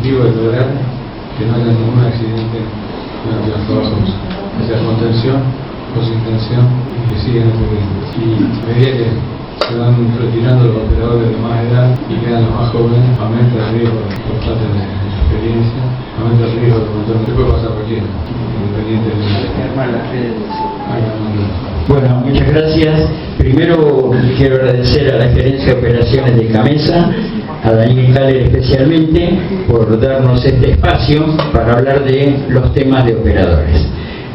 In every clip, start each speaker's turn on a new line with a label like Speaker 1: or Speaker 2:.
Speaker 1: objetivo es lograr que no haya ningún accidente durante los trabajos, o sea, contención o sin tensión, y que sigan ocurriendo. Y a medida que se van retirando los operadores de más edad y quedan los más jóvenes, aumenta el riesgo por falta de experiencia, aumenta el riesgo de montón. Después pasa cualquiera, independiente de
Speaker 2: Bueno, muchas gracias. Primero quiero agradecer a la Gerencia de Operaciones de Camesa, a Daniel Caller especialmente, por darnos este espacio para hablar de los temas de operadores.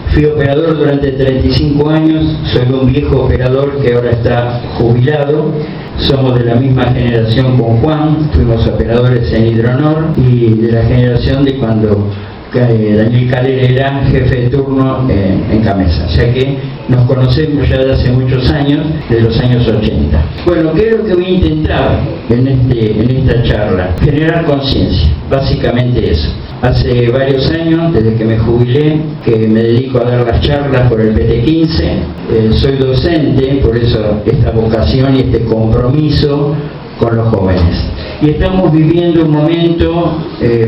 Speaker 2: Fui operador durante 35 años, soy un viejo operador que ahora está jubilado. Somos de la misma generación con Juan, fuimos operadores en Hidronor y de la generación de cuando Daniel Caller era jefe de turno en Camesa, o sea que nos conocemos ya de hace muchos años, de los años 80. Bueno, ¿qué es lo que voy a intentar en esta charla? Generar conciencia, básicamente eso. Hace varios años, desde que me jubilé, que me dedico a dar las charlas por el PT15, soy docente, por eso esta vocación y este compromiso con los jóvenes. Y estamos viviendo un momento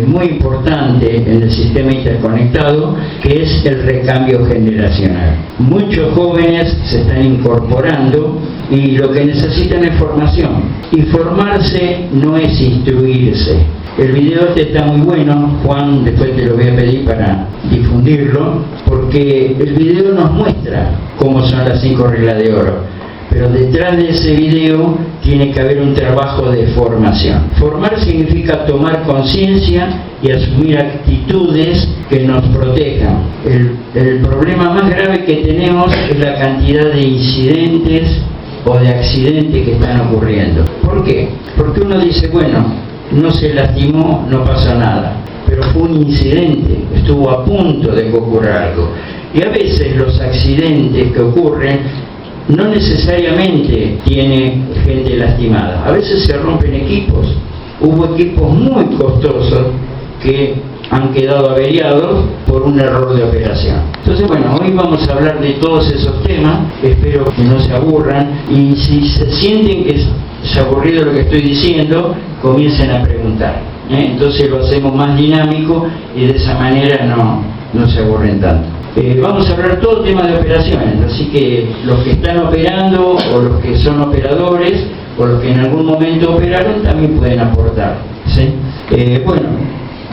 Speaker 2: muy importante en el sistema interconectado, que es el recambio generacional. Muchos jóvenes se están incorporando y lo que necesitan es formación. Y formarse no es instruirse. El video está muy bueno, Juan, después te lo voy a pedir para difundirlo, porque el video nos muestra cómo son las 5 reglas de oro. Pero detrás de ese video tiene que haber un trabajo de formación. Formar significa tomar conciencia y asumir actitudes que nos protejan. El problema más grave que tenemos es la cantidad de incidentes o de accidentes que están ocurriendo. ¿Por qué? Porque uno dice, bueno, no se lastimó, no pasó nada. Pero fue un incidente, estuvo a punto de que ocurra algo. Y a veces los accidentes que ocurren no necesariamente tiene gente lastimada. A veces se rompen equipos. Hubo equipos muy costosos que han quedado averiados por un error de operación. Entonces, bueno, hoy vamos a hablar de todos esos temas. Espero que no se aburran. Y si se sienten que es aburrido lo que estoy diciendo, comiencen a preguntar. Entonces lo hacemos más dinámico y de esa manera no se aburren tanto. Vamos a hablar todo el tema de operaciones, así que los que están operando o los que son operadores o los que en algún momento operaron también pueden aportar, ¿sí? Bueno,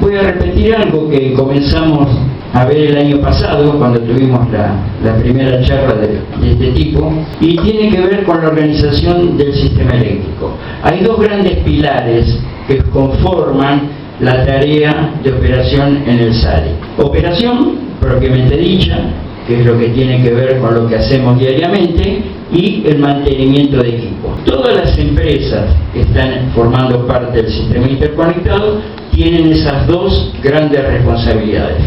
Speaker 2: voy a repetir algo que comenzamos a ver el año pasado cuando tuvimos la primera charla de este tipo, y tiene que ver con la organización del sistema eléctrico. Hay dos grandes pilares que conforman la tarea de operación en el SADI. Operación propiamente dicha, que es lo que tiene que ver con lo que hacemos diariamente, y el mantenimiento de equipo. Todas las empresas que están formando parte del sistema interconectado tienen esas dos grandes responsabilidades: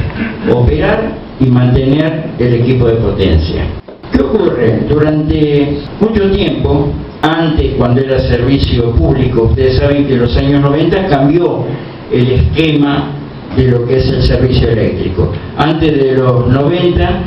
Speaker 2: operar y mantener el equipo de potencia. ¿Qué ocurre? Durante mucho tiempo, antes cuando era servicio público, ustedes saben que en los años 90 cambió el esquema de lo que es el servicio eléctrico. Antes de los 90,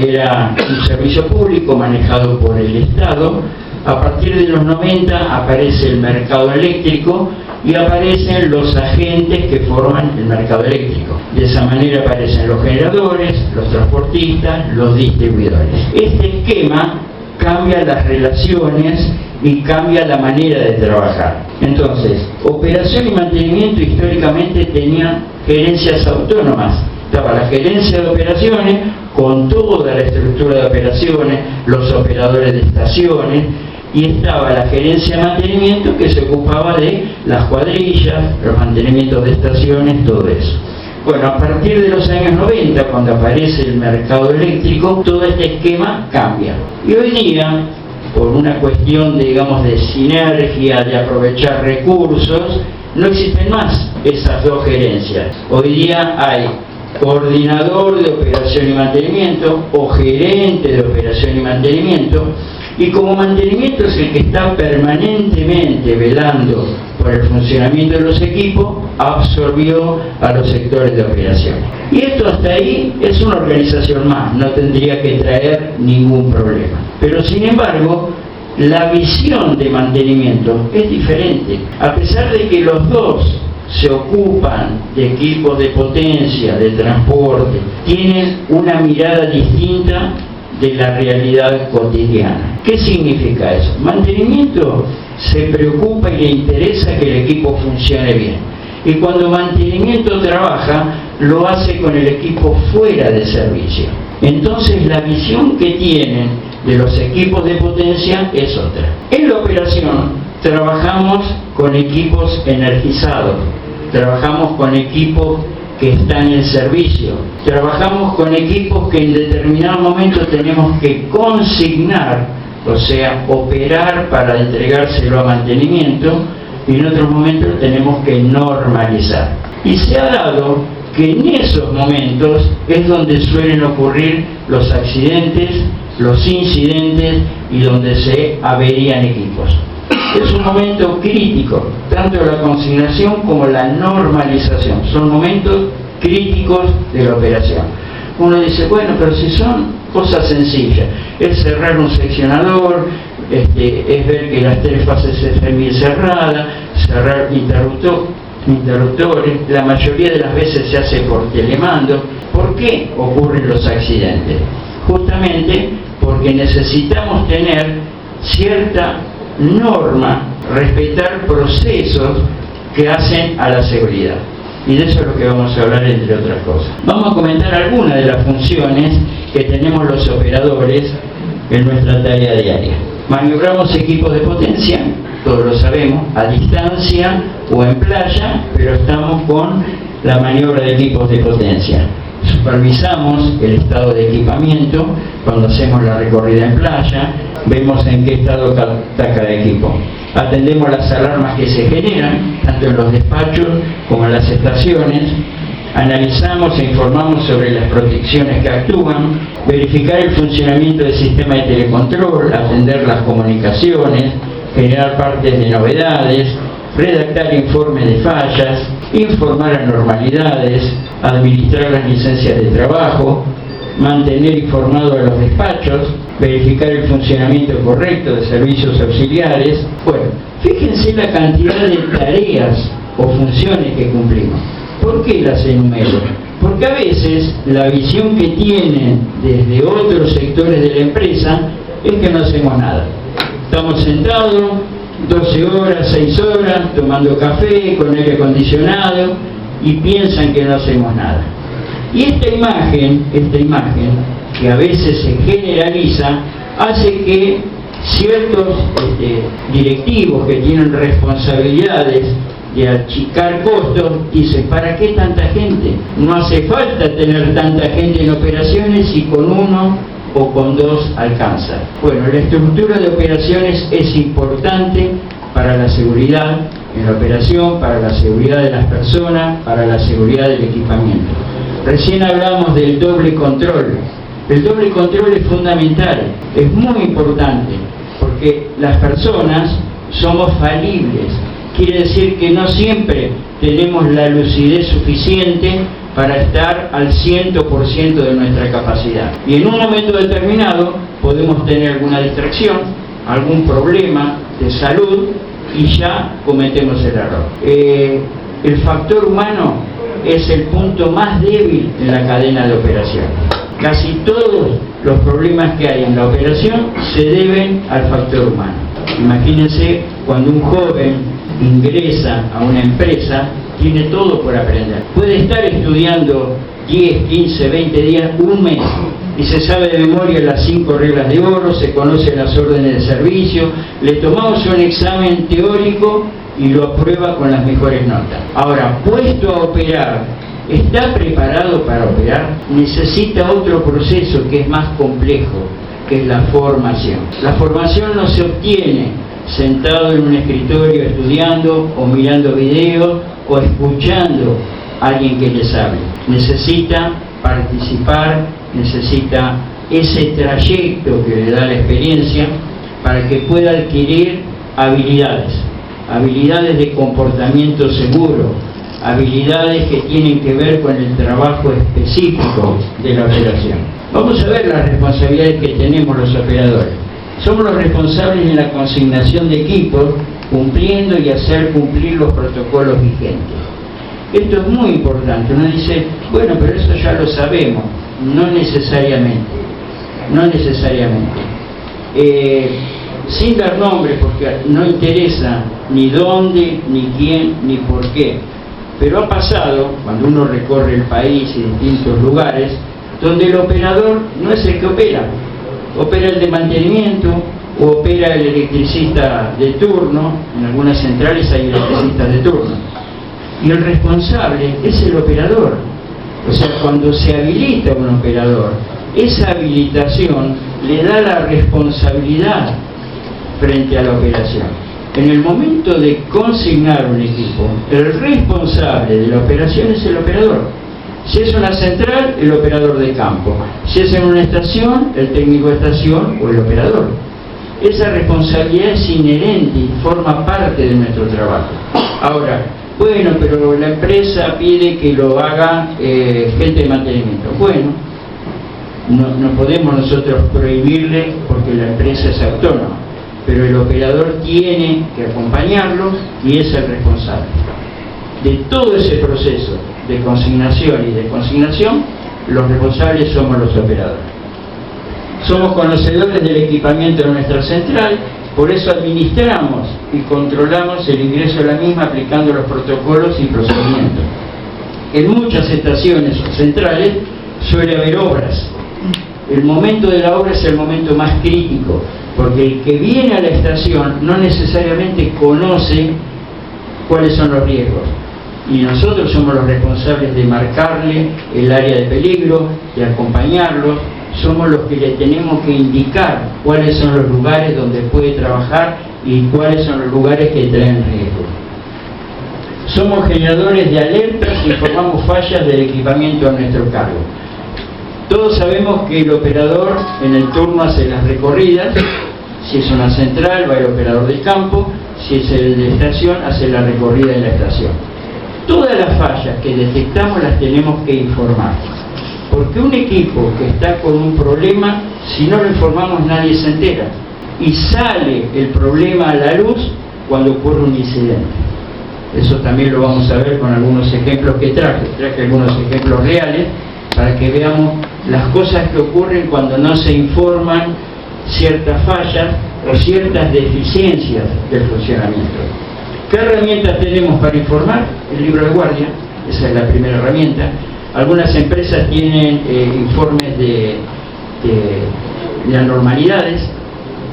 Speaker 2: era un servicio público manejado por el Estado. A partir de los 90 aparece el mercado eléctrico y aparecen los agentes que forman el mercado eléctrico. De esa manera aparecen los generadores, los transportistas, los distribuidores. Este esquema cambia las relaciones y cambia la manera de trabajar. Entonces, operación y mantenimiento históricamente tenían gerencias autónomas. Estaba la gerencia de operaciones con toda la estructura de operaciones, los operadores de estaciones, y estaba la gerencia de mantenimiento que se ocupaba de las cuadrillas, los mantenimientos de estaciones, todo eso. Bueno, a partir de los años 90, cuando aparece el mercado eléctrico, todo este esquema cambia. Y hoy día, por una cuestión, digamos, de sinergia, de aprovechar recursos, no existen más esas dos gerencias. Hoy día hay coordinador de operación y mantenimiento o gerente de operación y mantenimiento, y como mantenimiento es el que está permanentemente velando por el funcionamiento de los equipos, absorbió a los sectores de operaciones. Y esto hasta ahí es una organización más, no tendría que traer ningún problema. Pero sin embargo, la visión de mantenimiento es diferente. A pesar de que los dos se ocupan de equipos de potencia, de transporte, tienen una mirada distinta de la realidad cotidiana. ¿Qué significa eso? Mantenimiento se preocupa y le interesa que el equipo funcione bien. Y cuando mantenimiento trabaja, lo hace con el equipo fuera de servicio. Entonces la visión que tienen de los equipos de potencia es otra. En la operación trabajamos con equipos energizados, trabajamos con equipos que están en servicio, trabajamos con equipos que en determinado momento tenemos que consignar, o sea, operar para entregárselo a mantenimiento, y en otros momentos tenemos que normalizar. Y se ha dado que en esos momentos es donde suelen ocurrir los accidentes, los incidentes y donde se averían equipos. Es un momento crítico, tanto la consignación como la normalización. Son momentos críticos de la operación. Uno dice, bueno, pero si son cosas sencillas, es cerrar un seccionador, es ver que las tres fases estén bien cerradas, cerrar interruptores, la mayoría de las veces se hace por telemando. ¿Por qué ocurren los accidentes? Justamente porque necesitamos tener cierta norma, respetar procesos que hacen a la seguridad. Y de eso es lo que vamos a hablar, entre otras cosas. Vamos a comentar algunas de las funciones que tenemos los operadores en nuestra tarea diaria. Maniobramos equipos de potencia, todos lo sabemos, a distancia o en playa, pero estamos con la maniobra de equipos de potencia. Supervisamos el estado de equipamiento cuando hacemos la recorrida en playa, vemos en qué estado está cada equipo. Atendemos las alarmas que se generan, tanto en los despachos como en las estaciones, analizamos e informamos sobre las protecciones que actúan, verificar el funcionamiento del sistema de telecontrol, atender las comunicaciones, generar partes de novedades, redactar informes de fallas, informar anormalidades, administrar las licencias de trabajo, mantener informado a los despachos, verificar el funcionamiento correcto de servicios auxiliares. Bueno, fíjense la cantidad de tareas o funciones que cumplimos. ¿Por qué las enumero? Porque a veces la visión que tienen desde otros sectores de la empresa es que no hacemos nada. Estamos sentados 12 horas, 6 horas, tomando café, con aire acondicionado, y piensan que no hacemos nada. Y esta imagen, que a veces se generaliza, hace que ciertos directivos que tienen responsabilidades de achicar costos, dicen, ¿para qué tanta gente? No hace falta tener tanta gente en operaciones y con uno o con dos alcanza. Bueno, la estructura de operaciones es importante para la seguridad en la operación, para la seguridad de las personas, para la seguridad del equipamiento. Recién hablamos del doble control. El doble control es fundamental, es muy importante, porque las personas somos falibles. Quiere decir que no siempre tenemos la lucidez suficiente para estar al 100% de nuestra capacidad. Y en un momento determinado podemos tener alguna distracción, algún problema de salud y ya cometemos el error. El factor humano es el punto más débil en la cadena de operación. Casi todos los problemas que hay en la operación se deben al factor humano. Imagínense cuando un joven ingresa a una empresa, tiene todo por aprender. Puede estar estudiando 10, 15, 20 días, un mes, y se sabe de memoria las 5 reglas de oro, se conocen las órdenes de servicio, le tomamos un examen teórico y lo aprueba con las mejores notas. Ahora, puesto a operar, ¿está preparado para operar? Necesita otro proceso que es más complejo, que es la formación. La formación no se obtiene sentado en un escritorio estudiando o mirando videos o escuchando a alguien que les hable. Necesita participar, necesita ese trayecto que le da la experiencia para que pueda adquirir habilidades de comportamiento seguro, habilidades que tienen que ver con el trabajo específico de la operación. Vamos a ver las responsabilidades que tenemos los operadores. Somos los responsables de la consignación de equipos, cumpliendo y hacer cumplir los protocolos vigentes. Esto es muy importante. Uno dice, bueno, pero eso ya lo sabemos. No necesariamente. No necesariamente. Sin dar nombres, porque no interesa ni dónde, ni quién, ni por qué. Pero ha pasado, cuando uno recorre el país y distintos lugares, donde el operador no es el que opera. Opera el de mantenimiento, o opera el electricista de turno. En algunas centrales hay electricistas de turno. Y el responsable es el operador. O sea, cuando se habilita un operador, esa habilitación le da la responsabilidad frente a la operación. En el momento de consignar un equipo, el responsable de la operación es el operador. Si es una central, el operador de campo. Si es en una estación, el técnico de estación o el operador. Esa responsabilidad es inherente y forma parte de nuestro trabajo. Ahora, bueno, pero la empresa pide que lo haga gente de mantenimiento. Bueno, no podemos nosotros prohibirle porque la empresa es autónoma, pero el operador tiene que acompañarlo y es el responsable. De todo ese proceso de consignación y desconsignación, los responsables somos los operadores. Somos conocedores del equipamiento de nuestra central, por eso administramos y controlamos el ingreso de la misma aplicando los protocolos y procedimientos. En muchas estaciones o centrales suele haber obras. El momento de la obra es el momento más crítico, porque el que viene a la estación no necesariamente conoce cuáles son los riesgos. Y nosotros somos los responsables de marcarle el área de peligro, de acompañarlo. Somos los que le tenemos que indicar cuáles son los lugares donde puede trabajar y cuáles son los lugares que traen riesgo. Somos generadores de alertas y informamos fallas del equipamiento a nuestro cargo. Todos sabemos que el operador en el turno hace las recorridas. Si es una central, va el operador del campo. Si es el de estación, hace la recorrida en la estación. Todas las fallas que detectamos las tenemos que informar. Porque un equipo que está con un problema, si no lo informamos nadie se entera. Y sale el problema a la luz cuando ocurre un incidente. Eso también lo vamos a ver con algunos ejemplos que traje. Traje algunos ejemplos reales para que veamos las cosas que ocurren cuando no se informan ciertas fallas o ciertas deficiencias del funcionamiento. ¿Qué herramientas tenemos para informar? El libro de guardia, esa es la primera herramienta. Algunas empresas tienen informes de anormalidades,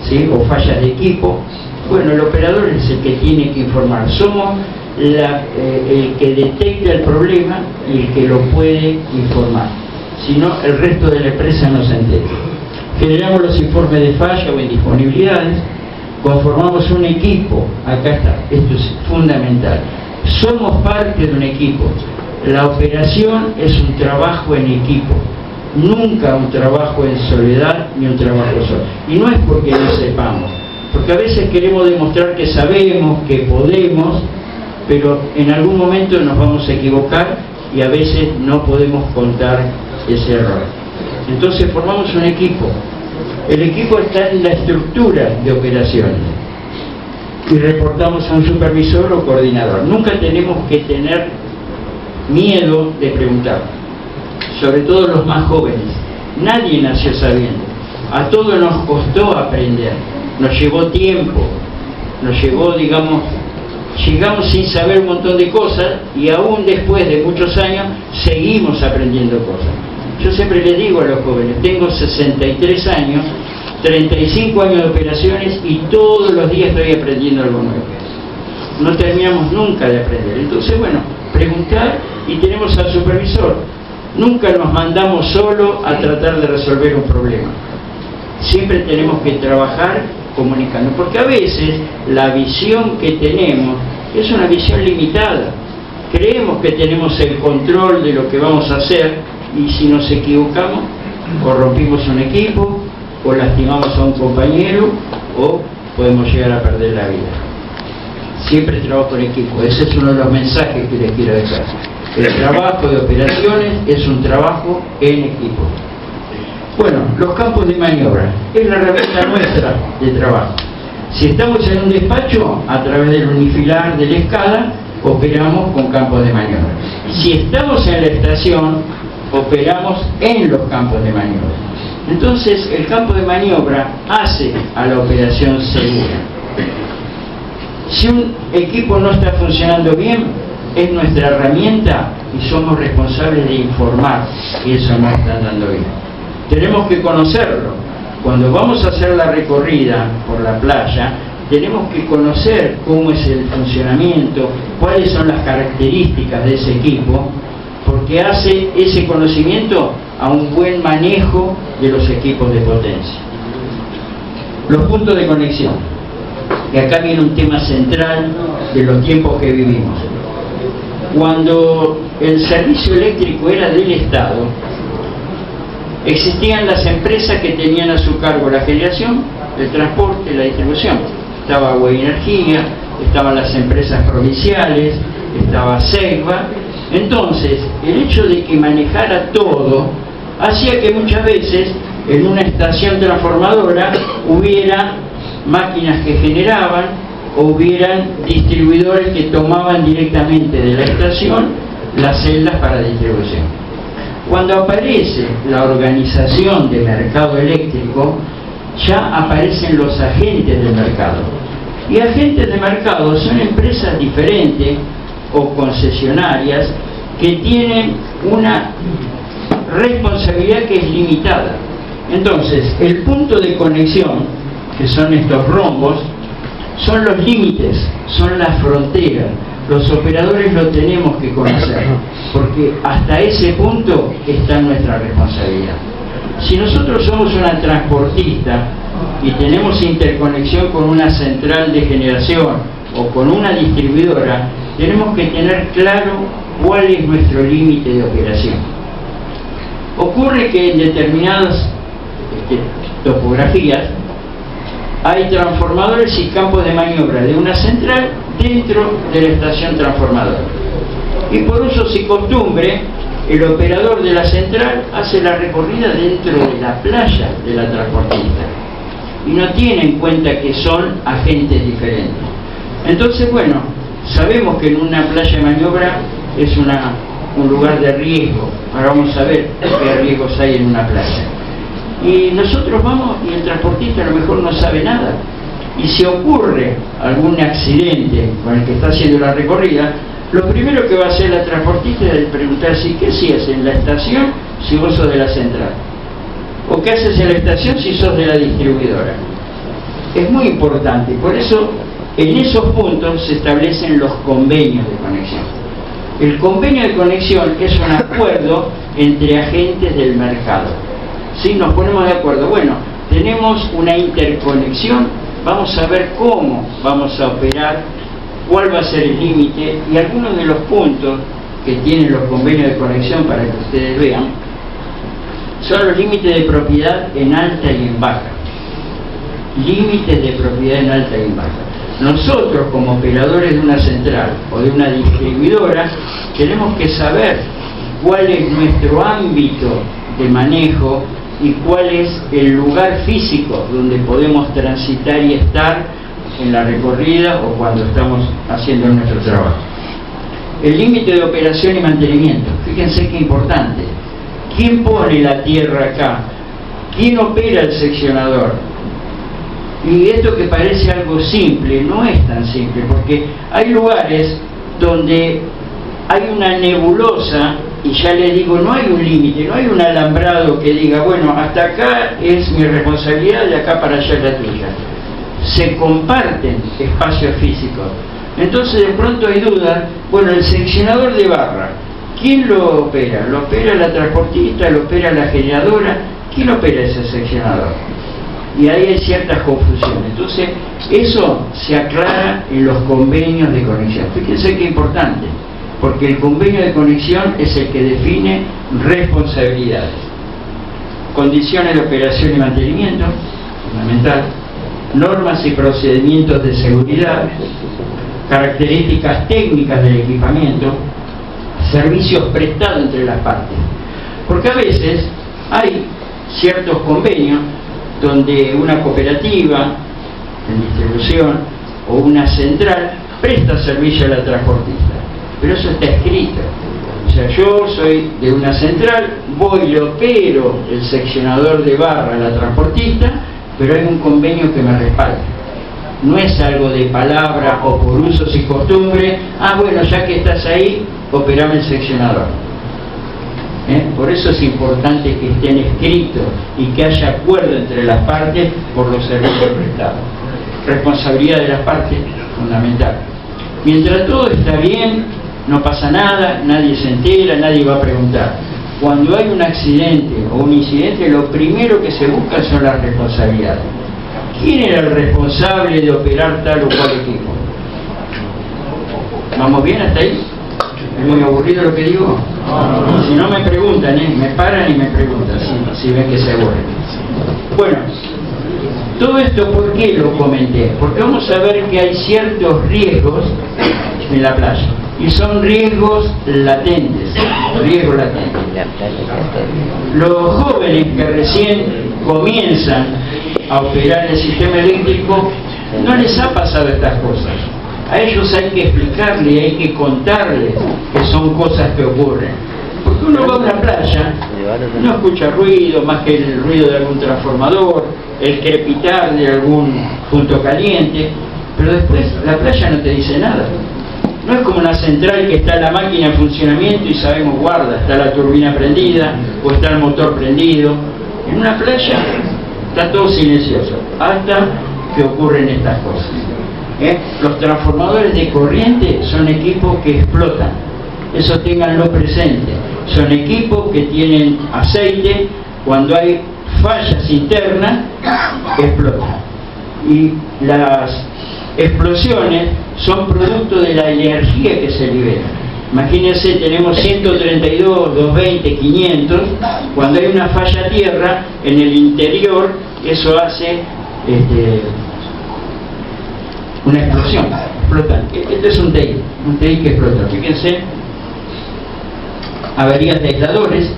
Speaker 2: ¿sí? O fallas de equipo. Bueno, el operador es el que tiene que informar. Somos el que detecta el problema y el que lo puede informar. Si no, el resto de la empresa no se entera. Generamos los informes de falla o indisponibilidades. Conformamos un equipo. Acá está, esto es fundamental. Somos parte de un equipo. La operación es un trabajo en equipo, nunca un trabajo en soledad ni un trabajo solo. Y no es porque no sepamos, porque a veces queremos demostrar que sabemos, que podemos, pero en algún momento nos vamos a equivocar y a veces no podemos contar ese error. Entonces formamos un equipo. El equipo está en la estructura de operaciones y reportamos a un supervisor o coordinador. Nunca tenemos que tener miedo de preguntar, sobre todo los más jóvenes. Nadie nació sabiendo, a todos nos costó aprender, nos llevó tiempo, nos llevó, digamos, llegamos sin saber un montón de cosas y aún después de muchos años seguimos aprendiendo cosas. Yo siempre les digo a los jóvenes, tengo 63 años, 35 años de operaciones y todos los días estoy aprendiendo algo nuevo. No terminamos nunca de aprender. Entonces, bueno, preguntar, y tenemos al supervisor. Nunca nos mandamos solo a tratar de resolver un problema. Siempre tenemos que trabajar comunicando, porque a veces la visión que tenemos es una visión limitada. Creemos que tenemos el control de lo que vamos a hacer y si nos equivocamos o rompimos un equipo o lastimamos a un compañero o podemos llegar a perder la vida. Siempre trabajo en equipo. Ese es uno de los mensajes que les quiero dejar. El trabajo de operaciones es un trabajo en equipo. Bueno, los campos de maniobra es la herramienta nuestra de trabajo. Si estamos en un despacho, a través del unifilar de la escala, operamos con campos de maniobra. Si estamos en la estación, operamos en los campos de maniobra. Entonces, el campo de maniobra hace a la operación segura. Si un equipo no está funcionando bien, es nuestra herramienta y somos responsables de informar que eso no está andando bien. Tenemos que conocerlo. Cuando vamos a hacer la recorrida por la playa, tenemos que conocer cómo es el funcionamiento, cuáles son las características de ese equipo, porque hace ese conocimiento a un buen manejo de los equipos de potencia. Los puntos de conexión. Y acá viene un tema central de los tiempos que vivimos. Cuando el servicio eléctrico era del Estado, existían las empresas que tenían a su cargo la generación, el transporte, la distribución. Estaba Agua y Energía, estaban las empresas provinciales, estaba Segva. Entonces, el hecho de que manejara todo hacía que muchas veces en una estación transformadora hubiera máquinas que generaban o hubieran distribuidores que tomaban directamente de la estación las celdas para distribución. Cuando aparece la organización de mercado eléctrico, ya aparecen los agentes del mercado. Y agentes de mercado son empresas diferentes o concesionarias que tienen una responsabilidad que es limitada. Entonces, el punto de conexión, que son estos rombos, son los límites, son las fronteras. Los operadores lo tenemos que conocer, porque hasta ese punto está nuestra responsabilidad. Si nosotros somos una transportista y tenemos interconexión con una central de generación o con una distribuidora, tenemos que tener claro cuál es nuestro límite de operación. Ocurre que en determinadas topografías hay transformadores y campos de maniobra de una central dentro de la estación transformadora. Y por usos y costumbre, el operador de la central hace la recorrida dentro de la playa de la transportista y no tiene en cuenta que son agentes diferentes. Entonces, bueno, sabemos que en una playa de maniobra es un lugar de riesgo. Ahora vamos a ver qué riesgos hay en una playa. Y nosotros vamos y el transportista a lo mejor no sabe nada. Y si ocurre algún accidente con el que está haciendo la recorrida, lo primero que va a hacer la transportista es preguntar si qué hacías en la estación si vos sos de la central, o qué haces en la estación si sos de la distribuidora. Es muy importante, por eso en esos puntos se establecen los convenios de conexión. El convenio de conexión es un acuerdo entre agentes del mercado. Si nos ponemos de acuerdo, bueno, tenemos una interconexión, vamos a ver cómo vamos a operar, cuál va a ser el límite, y algunos de los puntos que tienen los convenios de conexión para que ustedes vean son los límites de propiedad en alta y en baja. Límites de propiedad en alta y en baja. Nosotros, como operadores de una central o de una distribuidora, tenemos que saber cuál es nuestro ámbito de manejo y cuál es el lugar físico donde podemos transitar y estar en la recorrida o cuando estamos haciendo nuestro trabajo. El límite de operación y mantenimiento. Fíjense qué importante. ¿Quién pone la tierra acá? ¿Quién opera el seccionador? Y esto que parece algo simple, no es tan simple, porque hay lugares donde hay una nebulosa y ya le digo, no hay un límite, no hay un alambrado que diga, bueno, hasta acá es mi responsabilidad, de acá para allá es la tuya. Se comparten espacios físicos. Entonces de pronto hay dudas, bueno, el seccionador de barra, ¿quién lo opera? ¿Lo opera la transportista? ¿Lo opera la generadora? ¿Quién opera ese seccionador? Y ahí hay ciertas confusiones. Entonces, eso se aclara en los convenios de conexión. Fíjense qué importante, porque el convenio de conexión es el que define responsabilidades. Condiciones de operación y mantenimiento, fundamental. Normas y procedimientos de seguridad, características técnicas del equipamiento, servicios prestados entre las partes. Porque a veces hay ciertos convenios donde una cooperativa en distribución o una central presta servicio a la transportista. pero eso está escrito. O sea, yo soy de una central, voy, le opero el seccionador de barra a la transportista, pero hay un convenio que me respalda. No es algo de palabra o por usos y costumbres, bueno, ya que estás ahí, operame el seccionador. Por eso es importante que estén escritos y que haya acuerdo entre las partes por los servicios prestados. Responsabilidad de las partes, fundamental. Mientras todo está bien, no pasa nada, nadie se entera, nadie va a preguntar. Cuando hay un accidente o un incidente, lo primero que se busca son las responsabilidades. ¿Quién era el responsable de operar tal o cual equipo? ¿Vamos bien hasta ahí? ¿Es muy aburrido lo que digo? Si no me preguntan, me paran y me preguntan, si ven que se aburren. Bueno, todo esto, ¿por qué lo comenté? Porque vamos a ver que hay ciertos riesgos en la playa. Y son riesgos latentes. Los jóvenes que recién comienzan a operar el sistema eléctrico, no les ha pasado estas cosas. A ellos hay que explicarles, hay que contarles que son cosas que ocurren. Porque uno va a una playa, no escucha ruido más que el ruido de algún transformador, el crepitar de algún punto caliente, pero después la playa no te dice nada. No es como una central que está la máquina en funcionamiento y sabemos, guarda, está la turbina prendida o está el motor prendido. En una playa está todo silencioso, hasta que ocurren estas cosas. Los transformadores de corriente son equipos que explotan, eso ténganlo presente. Son equipos que tienen aceite, cuando hay fallas internas, explotan. Y las explosiones son producto de la energía que se libera. Imagínense, tenemos 132, 220, 500, cuando hay una falla a tierra, en el interior, eso hace una explosión, explotan. Este es un TI que explota. Fíjense, averías de aisladores,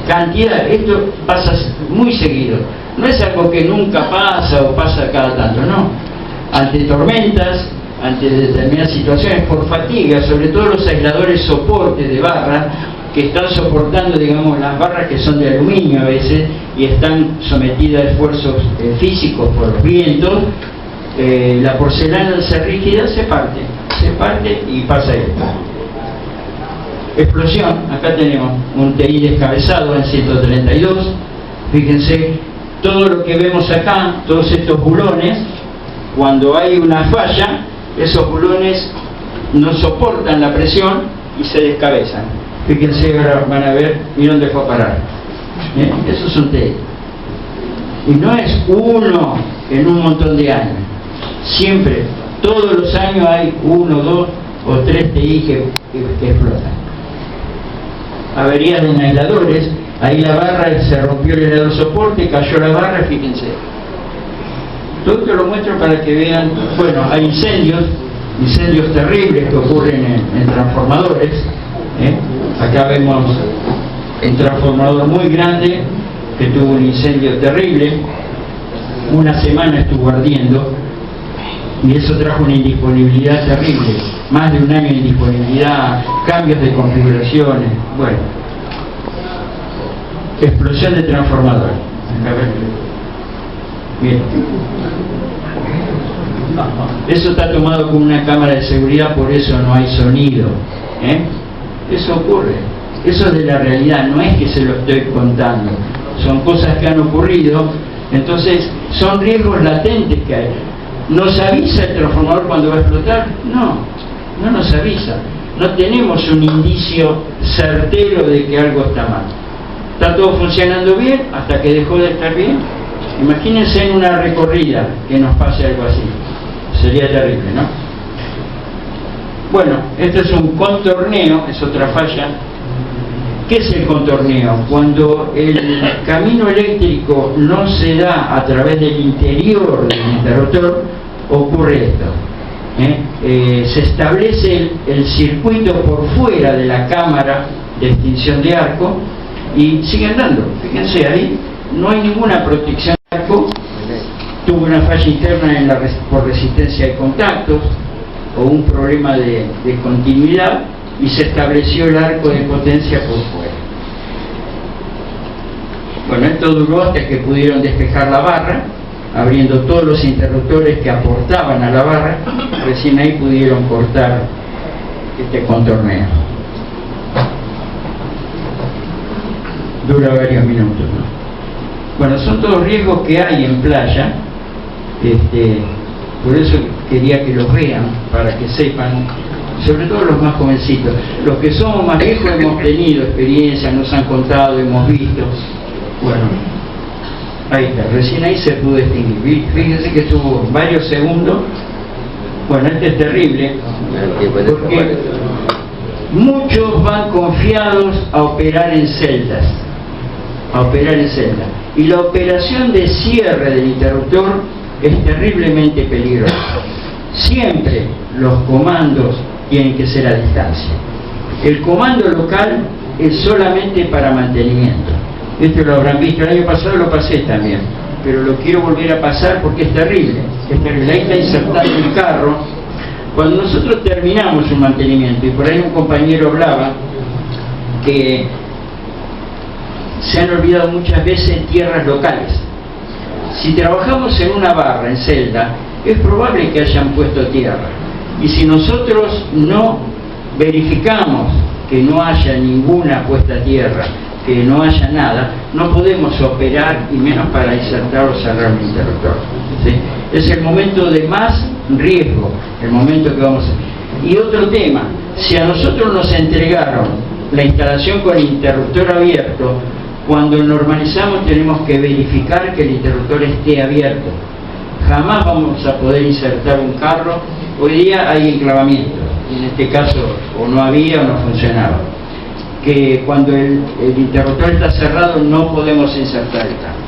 Speaker 2: cantidad, esto pasa muy seguido. No es algo que nunca pasa o pasa cada tanto, no. Ante tormentas, ante determinadas situaciones, por fatiga, sobre todo los aisladores soportes de barra, que están soportando, digamos, las barras que son de aluminio a veces, y están sometidas a esfuerzos físicos por los vientos, la porcelana al ser rígida se parte y pasa esto. Explosión, acá tenemos un TI descabezado en 132, fíjense, todo lo que vemos acá, todos estos bulones, cuando hay una falla, esos bulones no soportan la presión y se descabezan. Fíjense, ahora van a ver, miren dónde fue a parar. Eso es un TI. Y no es uno en un montón de años. Siempre, todos los años hay 1, 2 o 3 TI que explotan. Averías de aisladores, ahí la barra se rompió el aislador soporte, cayó la barra, fíjense. Todo esto lo muestro para que vean, bueno, hay incendios terribles que ocurren en transformadores. Acá vemos un transformador muy grande que tuvo un incendio terrible, una semana estuvo ardiendo y eso trajo una indisponibilidad terrible, más de un año de indisponibilidad, cambios de configuraciones, bueno, explosión de transformador. Bien, eso está tomado con una cámara de seguridad, por eso no hay sonido. Eso ocurre, eso es de la realidad, no es que se lo estoy contando, son cosas que han ocurrido. Entonces son riesgos latentes que hay. ¿Nos avisa el transformador cuando va a explotar? No nos avisa, no tenemos un indicio certero de que algo está mal. Está todo funcionando bien hasta que dejó de estar bien. Imagínense en una recorrida que nos pase algo así, sería terrible, ¿no? Bueno, esto es un contorneo, es otra falla. ¿Qué es el contorneo? Cuando el camino eléctrico no se da a través del interior del interruptor, ocurre esto. Se establece el circuito por fuera de la cámara de extinción de arco y sigue andando. Fíjense ahí, no hay ninguna protección de arco, tuvo una falla interna por resistencia de contactos o un problema de continuidad y se estableció el arco de potencia por fuera. Bueno, esto duró hasta que pudieron despejar la barra, abriendo todos los interruptores que aportaban a la barra. Recién ahí pudieron cortar este contorneo. Dura varios minutos, ¿no? Bueno, son todos riesgos que hay en playa, por eso quería que los vean, para que sepan, sobre todo los más jovencitos. Los que somos más viejos hemos tenido experiencia, nos han contado, hemos visto. Bueno, ahí está, recién ahí se pudo extinguir. Fíjense que estuvo varios segundos. Bueno, este es terrible, porque muchos van confiados a operar en celdas. Y la operación de cierre del interruptor es terriblemente peligrosa. Siempre los comandos tienen que ser a distancia. El comando local es solamente para mantenimiento. Esto lo habrán visto, el año pasado lo pasé también, pero lo quiero volver a pasar porque es terrible. Ahí está insertado el carro. Cuando nosotros terminamos un mantenimiento, y por ahí un compañero hablaba que se han olvidado muchas veces tierras locales. Si trabajamos en una barra, en celda, es probable que hayan puesto tierra. Y si nosotros no verificamos que no haya ninguna puesta a tierra, que no haya nada, no podemos operar, y menos para insertar o cerrar un interruptor. ¿Sí? Es el momento de más riesgo, el momento que vamos a... Y otro tema, si a nosotros nos entregaron la instalación con el interruptor abierto, cuando normalizamos tenemos que verificar que el interruptor esté abierto. Jamás vamos a poder insertar un carro. Hoy día hay enclavamiento, en este caso o no había o no funcionaba, que cuando el interruptor está cerrado no podemos insertar el carro.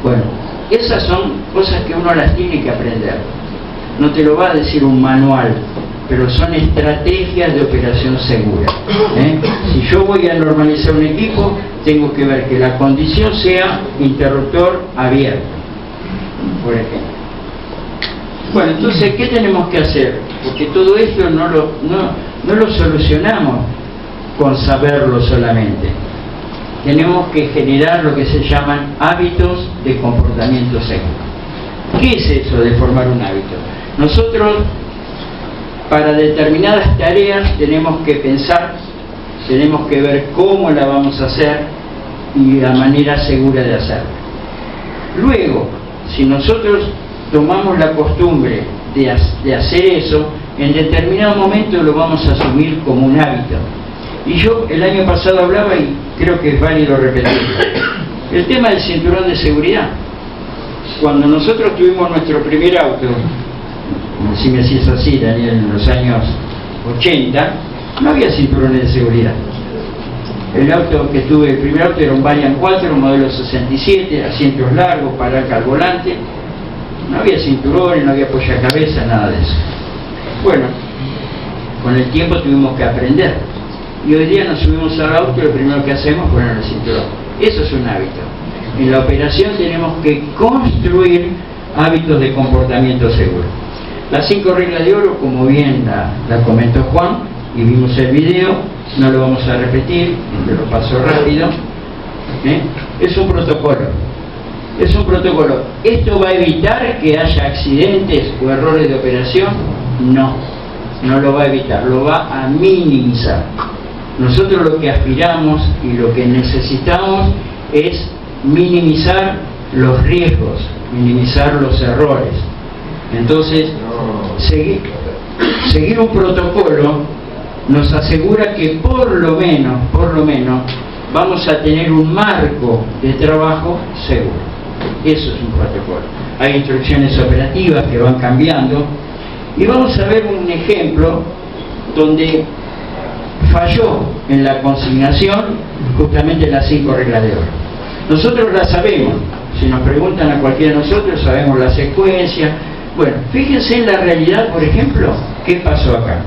Speaker 2: Bueno, esas son cosas que uno las tiene que aprender. No te lo va a decir un manual, pero son estrategias de operación segura. Si yo voy a normalizar un equipo, tengo que ver que la condición sea interruptor abierto, por ejemplo. Bueno, entonces, ¿qué tenemos que hacer? Porque todo esto no lo solucionamos con saberlo solamente. Tenemos que generar lo que se llaman hábitos de comportamiento seguro. ¿Qué es eso de formar un hábito? Nosotros, para determinadas tareas, tenemos que pensar, tenemos que ver cómo la vamos a hacer y la manera segura de hacerla. Luego, si nosotros tomamos la costumbre de hacer eso, en determinado momento lo vamos a asumir como un hábito. Y yo el año pasado hablaba, y creo que es válido repetirlo, el tema del cinturón de seguridad. Cuando nosotros tuvimos nuestro primer auto, si me decís así, Daniel, en los años 80, no había cinturones de seguridad. El auto que tuve, el primer auto era un Variant 4, un modelo 67, asientos largos, palanca al volante. No había cinturones, no había apoyacabezas, nada de eso. Bueno, con el tiempo tuvimos que aprender. Y hoy día nos subimos al auto y lo primero que hacemos es poner el cinturón. Eso es un hábito. En la operación tenemos que construir hábitos de comportamiento seguro. Las 5 reglas de oro, como bien la comentó Juan, y vimos el video, no lo vamos a repetir, te lo paso rápido. Es un protocolo. Es un protocolo. ¿Esto va a evitar que haya accidentes o errores de operación? No, no lo va a evitar, lo va a minimizar. Nosotros lo que aspiramos y lo que necesitamos es minimizar los riesgos, minimizar los errores. Entonces, seguir un protocolo nos asegura que por lo menos, vamos a tener un marco de trabajo seguro. Eso es un protocolo. Hay instrucciones operativas que van cambiando, y vamos a ver un ejemplo donde falló en la consignación justamente las 5 reglas de oro. Nosotros las sabemos, si nos preguntan a cualquiera de nosotros, sabemos la secuencia. Bueno, fíjense en la realidad, por ejemplo, ¿qué pasó acá?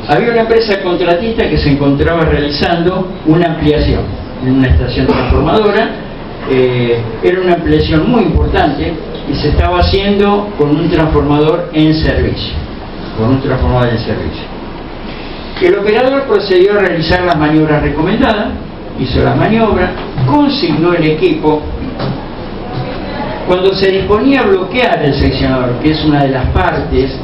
Speaker 2: Había una empresa contratista que se encontraba realizando una ampliación en una estación transformadora. Era una ampliación muy importante y se estaba haciendo con un transformador en servicio. El operador procedió a realizar las maniobras recomendadas, hizo las maniobras, consignó el equipo. Cuando se disponía a bloquear el seccionador, que es una de las partes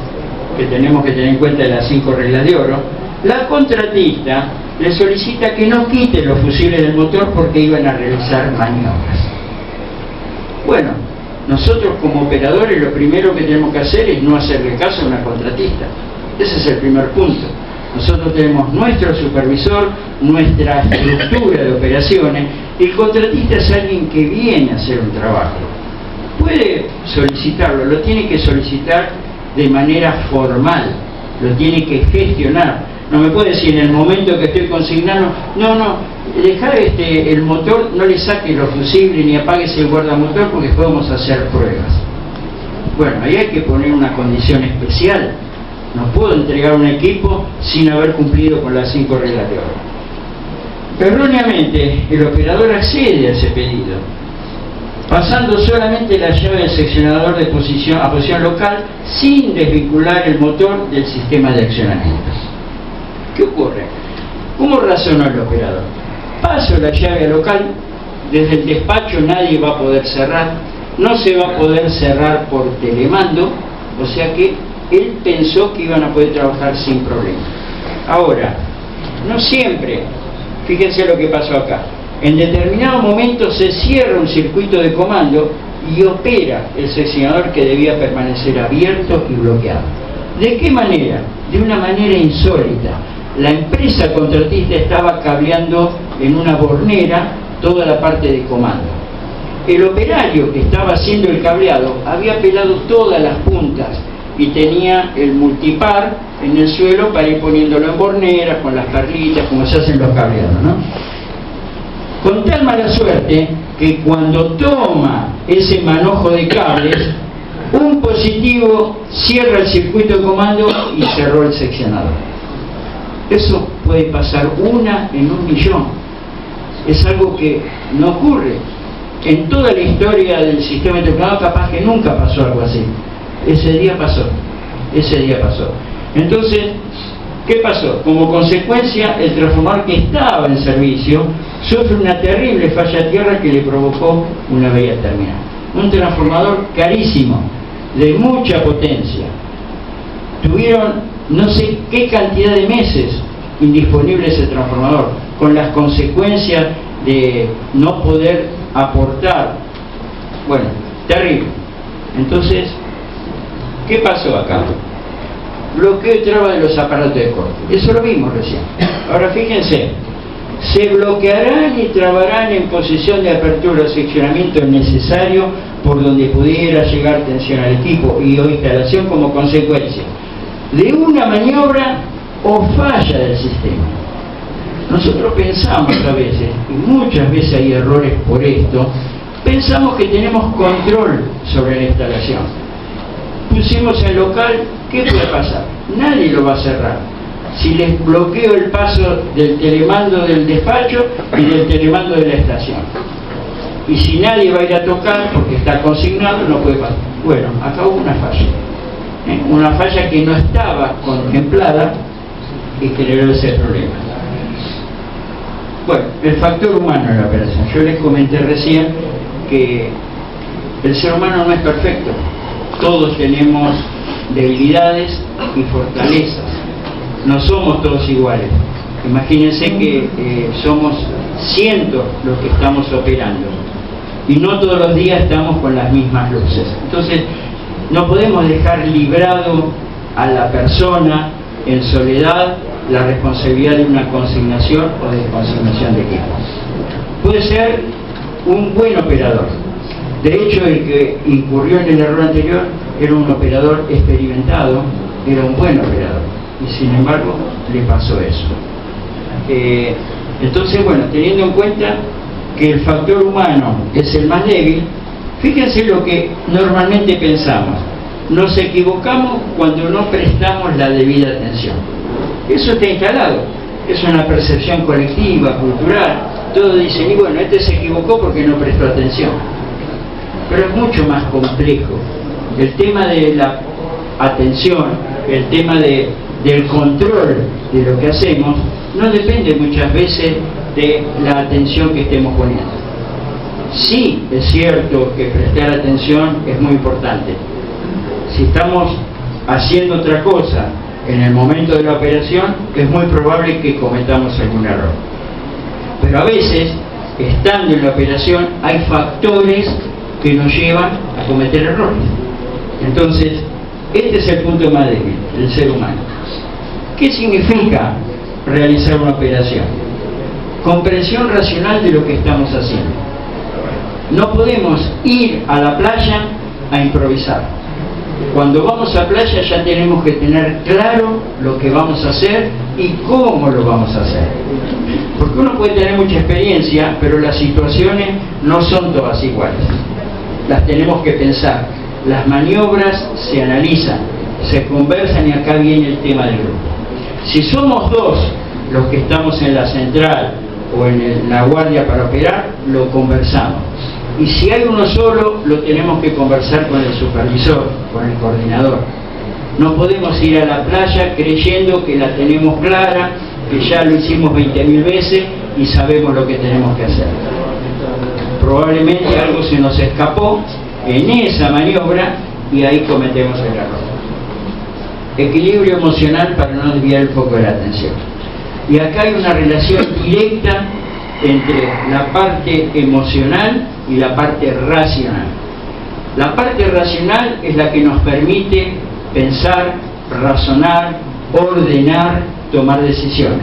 Speaker 2: que tenemos que tener en cuenta de las 5 reglas de oro, la contratista le solicita que no quite los fusibles del motor porque iban a realizar maniobras. Bueno, nosotros como operadores lo primero que tenemos que hacer es no hacerle caso a una contratista. Ese es el primer punto. Nosotros tenemos nuestro supervisor, nuestra estructura de operaciones. El contratista es alguien que viene a hacer un trabajo. Puede solicitarlo, lo tiene que solicitar de manera formal, lo tiene que gestionar. No me puede decir en el momento que estoy consignando, no, dejar el motor, no le saque los fusibles ni apagues el guardamotor porque podemos hacer pruebas. Bueno, ahí hay que poner una condición especial. No puedo entregar un equipo sin haber cumplido con las 5 reglas de oro. Erróneamente, el operador accede a ese pedido, pasando solamente la llave del seccionador a posición local sin desvincular el motor del sistema de accionamiento. ¿Qué ocurre? ¿Cómo razonó el operador? Paso la llave a local, desde el despacho nadie va a poder cerrar, no se va a poder cerrar por telemando, o sea que él pensó que iban a poder trabajar sin problema. Ahora, no siempre, fíjense lo que pasó acá. En determinado momento se cierra un circuito de comando y opera el seccionador que debía permanecer abierto y bloqueado. ¿De qué manera? De una manera insólita. La empresa contratista estaba cableando en una bornera toda la parte de comando. El operario que estaba haciendo el cableado había pelado todas las puntas y tenía el multipar en el suelo para ir poniéndolo en borneras, con las perlitas, como se hacen los cableados, ¿no? Con tal mala suerte que cuando toma ese manojo de cables, un positivo cierra el circuito de comando y cerró el seccionador. Eso puede pasar una en 1.000.000. Es algo que no ocurre. En toda la historia del sistema de teclado capaz que nunca pasó algo así. Ese día pasó. Entonces, ¿qué pasó? Como consecuencia, el transformador que estaba en servicio sufre una terrible falla a tierra que le provocó una avería terminal. Un transformador carísimo, de mucha potencia. Tuvieron no sé qué cantidad de meses indisponible ese transformador, con las consecuencias de no poder aportar. Bueno, terrible. Entonces, ¿qué pasó acá? Bloqueo y traba de los aparatos de corte. Eso lo vimos recién. Ahora fíjense, se bloquearán y trabarán en posición de apertura o seccionamiento necesario por donde pudiera llegar tensión al equipo y o instalación como consecuencia de una maniobra o falla del sistema. Nosotros pensamos a veces, y muchas veces hay errores por esto, pensamos que tenemos control sobre la instalación. Pusimos el local, ¿qué puede pasar? Nadie lo va a cerrar. Si les bloqueo el paso del telemando del despacho y del telemando de la estación. Y si nadie va a ir a tocar porque está consignado, no puede pasar. Bueno, acá hubo una falla. Una falla que no estaba contemplada y generó ese problema. Bueno, el factor humano en la operación. Yo les comenté recién que el ser humano no es perfecto. Todos tenemos debilidades y fortalezas. No somos todos iguales. Imagínense que somos cientos los que estamos operando y no todos los días estamos con las mismas luces. Entonces, no podemos dejar librado a la persona en soledad la responsabilidad de una consignación o de consignación de equipo. Puede ser un buen operador. De hecho, el que incurrió en el error anterior era un operador experimentado, era un buen operador, y sin embargo le pasó eso. Entonces, bueno, teniendo en cuenta que el factor humano es el más débil, fíjense lo que normalmente pensamos. Nos equivocamos cuando no prestamos la debida atención. Eso está instalado, es una percepción colectiva, cultural. Todos dicen, y bueno, este se equivocó porque no prestó atención. Pero es mucho más complejo. El tema de la atención, el tema de del control de lo que hacemos no depende muchas veces de la atención que estemos poniendo. Sí, es cierto que prestar atención es muy importante. Si estamos haciendo otra cosa en el momento de la operación, es muy probable que cometamos algún error. Pero a veces, estando en la operación, hay factores que nos llevan a cometer errores. Entonces, este es el punto más débil del ser humano. ¿Qué significa realizar una operación? Comprensión racional de lo que estamos haciendo. No podemos ir a la playa a improvisar. Cuando vamos a la playa ya tenemos que tener claro lo que vamos a hacer y cómo lo vamos a hacer. Porque uno puede tener mucha experiencia, pero las situaciones no son todas iguales. Las tenemos que pensar. Las maniobras se analizan, se conversan y acá viene el tema del grupo. Si somos dos los que estamos en la central o en la guardia para operar, lo conversamos. Y si hay uno solo, lo tenemos que conversar con el supervisor, con el coordinador. No podemos ir a la playa creyendo que la tenemos clara, que ya lo hicimos 20.000 veces y sabemos lo que tenemos que hacer. Probablemente algo se nos escapó en esa maniobra y ahí cometemos el error. Equilibrio emocional para no desviar el foco de la atención. Y acá hay una relación directa entre la parte emocional y la parte racional. La parte racional es la que nos permite pensar, razonar, ordenar, tomar decisiones.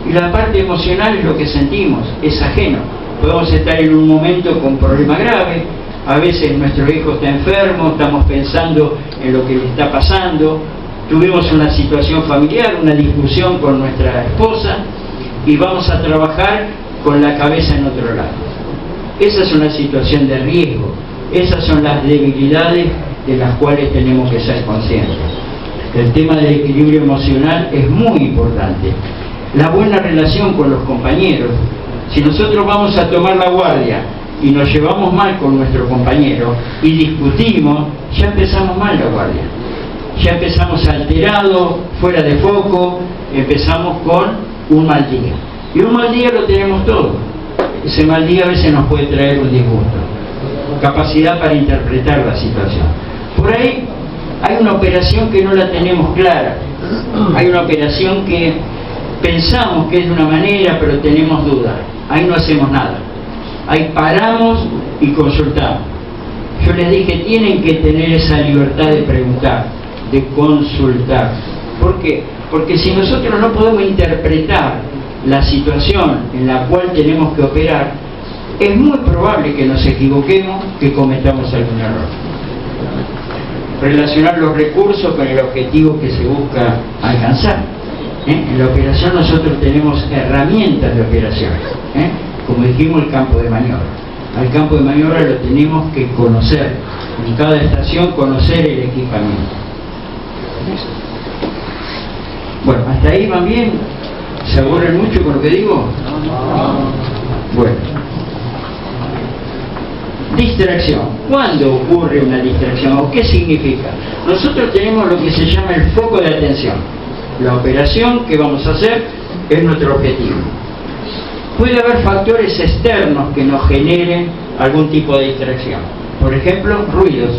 Speaker 2: Y la parte emocional es lo que sentimos, es ajeno. Podemos estar en un momento con problema grave, a veces nuestro hijo está enfermo, estamos pensando en lo que le está pasando, tuvimos una situación familiar, una discusión con nuestra esposa y vamos a trabajar con la cabeza en otro lado. Esa es una situación de riesgo, esas son las debilidades de las cuales tenemos que ser conscientes. El tema del equilibrio emocional es muy importante. La buena relación con los compañeros. Si nosotros vamos a tomar la guardia y nos llevamos mal con nuestro compañero y discutimos, ya empezamos mal la guardia. Ya empezamos alterados, fuera de foco, empezamos con un mal día. Y un mal día lo tenemos todo. Ese mal día a veces nos puede traer un disgusto. Capacidad para interpretar la situación. Por ahí hay una operación que no la tenemos clara. Hay una operación que pensamos que es de una manera, pero tenemos dudas. Ahí no hacemos nada. Ahí paramos y consultamos. Yo les dije, tienen que tener esa libertad de preguntar, de consultar. ¿Por qué? Porque si nosotros no podemos interpretar la situación en la cual tenemos que operar, es muy probable que nos equivoquemos, que cometamos algún error. Relacionar los recursos con el objetivo que se busca alcanzar. En la operación nosotros tenemos herramientas de operación. Como dijimos, el campo de maniobra. Al campo de maniobra lo tenemos que conocer. En cada estación conocer el equipamiento. Bueno, ¿hasta ahí van bien? ¿Se aburren mucho con lo que digo? Bueno. Distracción. ¿Cuándo ocurre una distracción? ¿O qué significa? Nosotros tenemos lo que se llama el foco de atención. La operación que vamos a hacer es nuestro objetivo. Puede haber factores externos que nos generen algún tipo de distracción. Por ejemplo, ruidos.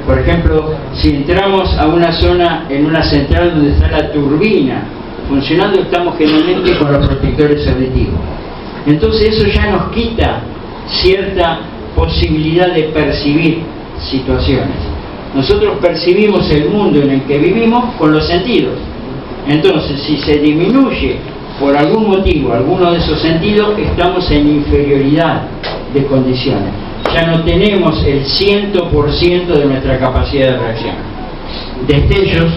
Speaker 2: Por ejemplo, si entramos a una zona, en una central donde está la turbina funcionando, estamos generalmente con los protectores auditivos. Entonces eso ya nos quita cierta posibilidad de percibir situaciones. Nosotros percibimos el mundo en el que vivimos con los sentidos. Entonces, si se disminuye por algún motivo alguno de esos sentidos, estamos en inferioridad de condiciones. Ya no tenemos el 100% de nuestra capacidad de reacción. Destellos,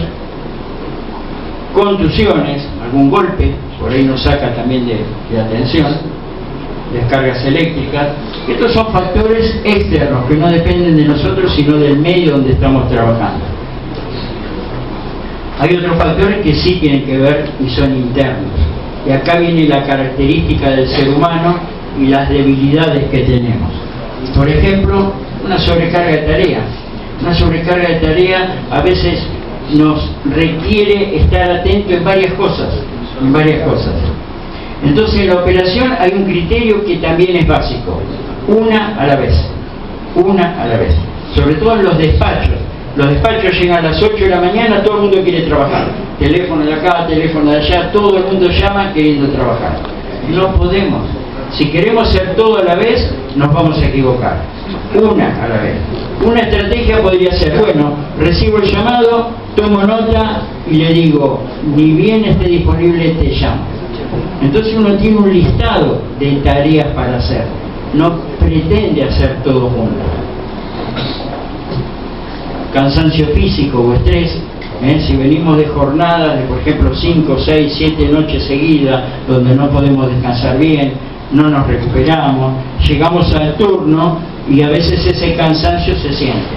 Speaker 2: contusiones, algún golpe, por ahí nos saca también de atención, descargas eléctricas. Estos son factores externos que no dependen de nosotros, sino del medio donde estamos trabajando. Hay otros factores que sí tienen que ver y son internos. Y acá viene la característica del ser humano y las debilidades que tenemos. Por ejemplo, una sobrecarga de tarea. Una sobrecarga de tarea a veces nos requiere estar atento en varias cosas. Entonces en la operación hay un criterio que también es básico: una a la vez. Sobre todo en los despachos. Los despachos llegan a las 8 de la mañana, todo el mundo quiere trabajar. Teléfono de acá, teléfono de allá, todo el mundo llama queriendo trabajar. No podemos. Si queremos hacer todo a la vez, nos vamos a equivocar. Una a la vez. Una estrategia podría ser: bueno, recibo el llamado, tomo nota y le digo, ni bien esté disponible te llamo. Entonces uno tiene un listado de tareas para hacer. No pretende hacer todo junto. Cansancio físico o estrés, si venimos de jornadas de, por ejemplo, 5, 6, 7 noches seguidas, donde no podemos descansar bien, no nos recuperamos, llegamos al turno y a veces ese cansancio se siente.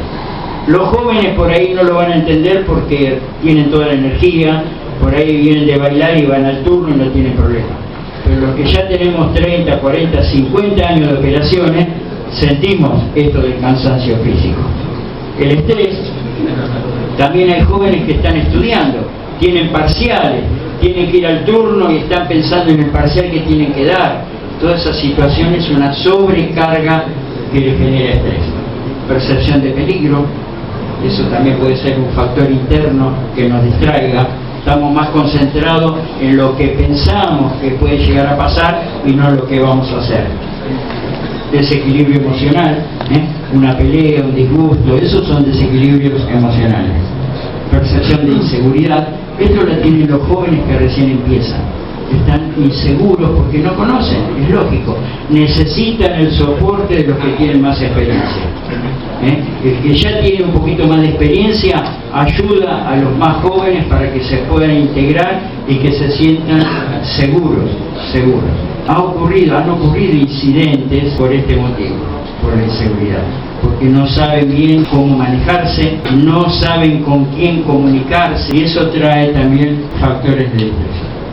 Speaker 2: Los jóvenes por ahí no lo van a entender porque tienen toda la energía, por ahí vienen de bailar y van al turno y no tienen problema. Pero los que ya tenemos 30, 40, 50 años de operaciones, sentimos esto del cansancio físico. El estrés, también hay jóvenes que están estudiando, tienen parciales, tienen que ir al turno y están pensando en el parcial que tienen que dar. Toda esa situación es una sobrecarga que le genera estrés. Percepción de peligro, eso también puede ser un factor interno que nos distraiga. Estamos más concentrados en lo que pensamos que puede llegar a pasar y no en lo que vamos a hacer. Desequilibrio emocional, una pelea, un disgusto, esos son desequilibrios emocionales. Percepción de inseguridad, esto lo tienen los jóvenes que recién empiezan. Están inseguros porque no conocen, es lógico. Necesitan el soporte de los que tienen más experiencia. El que ya tiene un poquito más de experiencia ayuda a los más jóvenes para que se puedan integrar y que se sientan seguros. Han ocurrido incidentes por este motivo, por la inseguridad, porque no saben bien cómo manejarse, no saben con quién comunicarse, y eso trae también factores de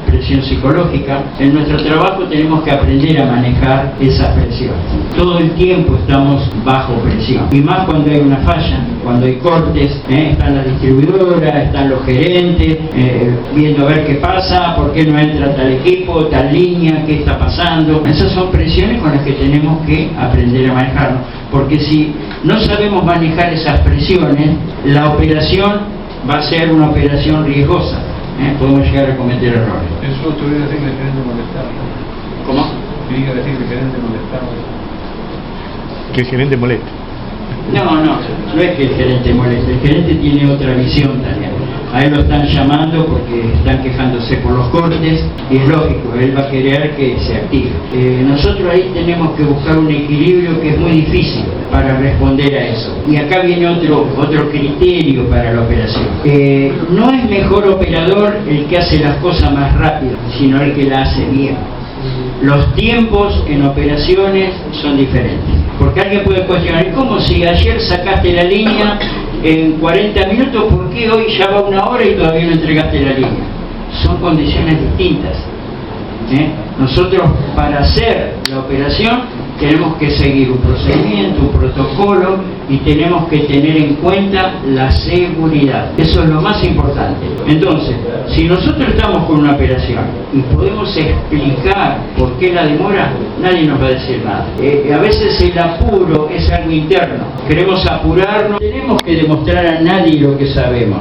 Speaker 2: presión psicológica. En nuestro trabajo tenemos que aprender a manejar esa presión. Todo el tiempo estamos bajo presión, y más cuando hay una falla, cuando hay cortes, están las distribuidoras, están los gerentes, viendo a ver qué pasa, por qué no entra tal equipo, tal línea, qué está pasando. Esas son presiones con las que tenemos que aprender a manejarnos, porque si no sabemos manejar esas presiones, la operación va a ser una operación riesgosa. Podemos llegar a cometer errores.
Speaker 1: Eso te voy a decir que el gerente molestaba.
Speaker 2: ¿Cómo?
Speaker 1: Quería decir que el gerente molestaba.
Speaker 3: Que el gerente molesta.
Speaker 2: No es que el gerente moleste, el gerente tiene otra visión también. A él lo están llamando porque están quejándose por los cortes y es lógico, él va a querer que se active. Nosotros ahí tenemos que buscar un equilibrio que es muy difícil para responder a eso. Y acá viene otro criterio para la operación. No es mejor operador el que hace las cosas más rápido, sino el que la hace bien. Los tiempos en operaciones son diferentes. Porque alguien puede cuestionar, ¿cómo si ayer sacaste la línea en 40 minutos, por qué hoy ya va 1 hora y todavía no entregaste la línea? Son condiciones distintas. Nosotros, para hacer la operación, tenemos que seguir un procedimiento, un protocolo, y tenemos que tener en cuenta la seguridad. Eso es lo más importante. Entonces, si nosotros estamos con una operación y podemos explicar por qué la demora, nadie nos va a decir nada. A veces el apuro es algo interno. Queremos apurarnos, tenemos que demostrar a nadie lo que sabemos.